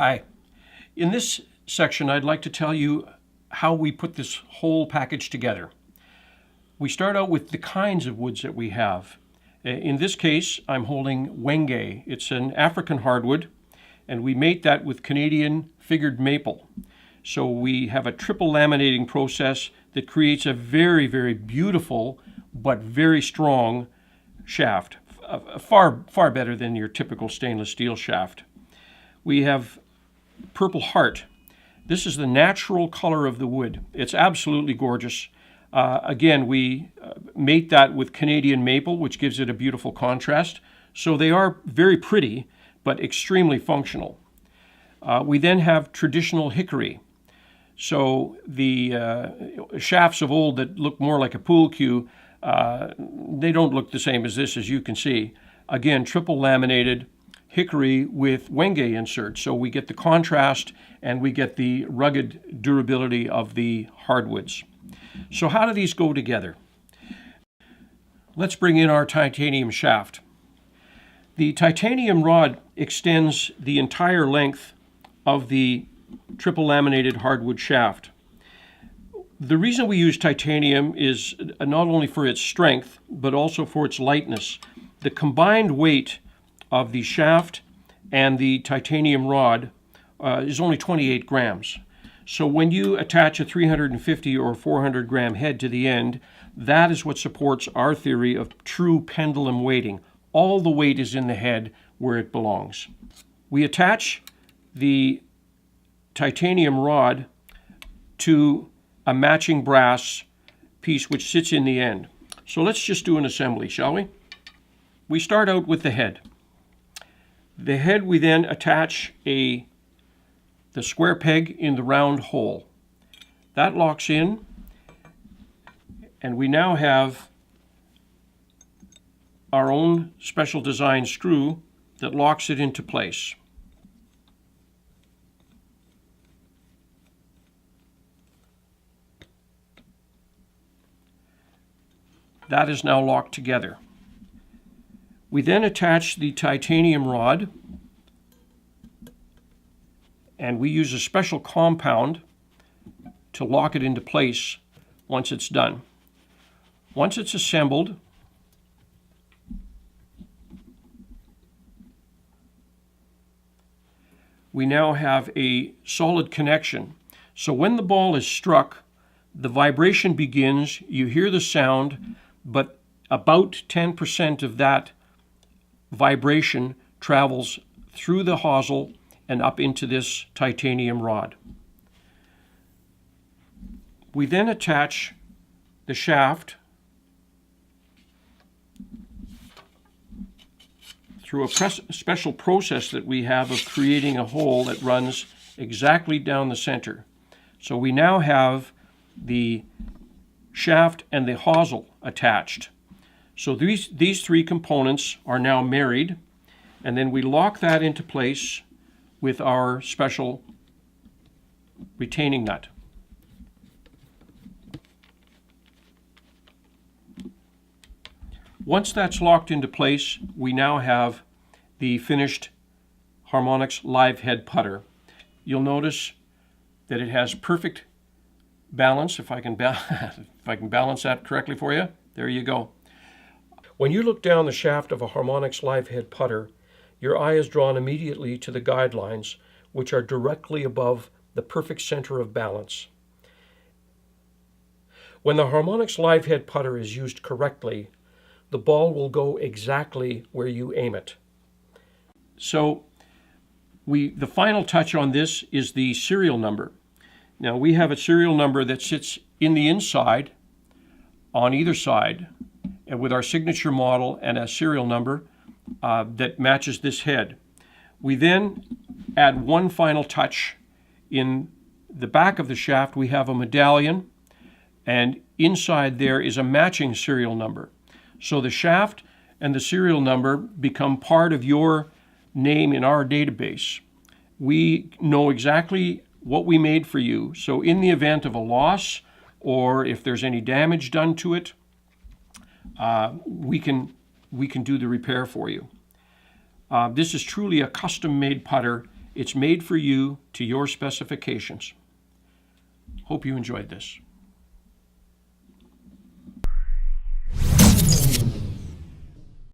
Hi. In this section, I'd like to tell you how we put this whole package together. We start out with the kinds of woods that we have. In this case, I'm holding wenge. It's an African hardwood, and we mate that with Canadian figured maple. So we have a triple laminating process that creates a very, very beautiful but very strong shaft, far better than your typical stainless steel shaft. We have Purple Heart. This is the natural color of the wood. It's absolutely gorgeous. Again, we mate that with Canadian maple, which gives it a beautiful contrast. So they are very pretty, but extremely functional. We then have traditional hickory. So the shafts of old that look more like a pool cue, they don't look the same as this, as you can see. Again, triple laminated hickory with wenge inserts. So we get the contrast and we get the rugged durability of the hardwoods. So how do these go together? Let's bring in our titanium shaft. The titanium rod extends the entire length of the triple laminated hardwood shaft. The reason we use titanium is not only for its strength, but also for its lightness. The combined weight of the shaft and the titanium rod is only 28 grams. So when you attach a 350 or 400 gram head to the end, that is what supports our theory of true pendulum weighting. All the weight is in the head where it belongs. We attach the titanium rod to a matching brass piece which sits in the end. So let's just do an assembly, shall we? We start out with the head. The head we then attach the square peg in the round hole. That locks in, and we now have our own special design screw that locks it into place. That is now locked together. We then attach the titanium rod, and we use a special compound to lock it into place once it's done. Once it's assembled, we now have a solid connection. So when the ball is struck, the vibration begins, you hear the sound, but about 10% of that vibration travels through the hosel and up into this titanium rod. We then attach the shaft through a special process that we have of creating a hole that runs exactly down the center. So we now have the shaft and the hosel attached. So these three components are now married, and then we lock that into place with our special retaining nut. Once that's locked into place, we now have the finished Harmonix Live Head Putter. You'll notice that it has perfect balance. If I can balance that correctly for you, there you go. When you look down the shaft of a Harmonix Live Head Putter, your eye is drawn immediately to the guidelines, which are directly above the perfect center of balance. When the Harmonix Live Head Putter is used correctly, the ball will go exactly where you aim it. So the final touch on this is the serial number. Now we have a serial number that sits in the inside on either side, and with our signature model and a serial number that matches this head. We then add one final touch. In the back of the shaft we have a medallion, and inside there is a matching serial number. So the shaft and the serial number become part of your name in our database. We know exactly what we made for you. So in the event of a loss, or if there's any damage done to it, we can do the repair for you. This is truly a custom-made putter, It's made for you to your specifications. Hope you enjoyed this.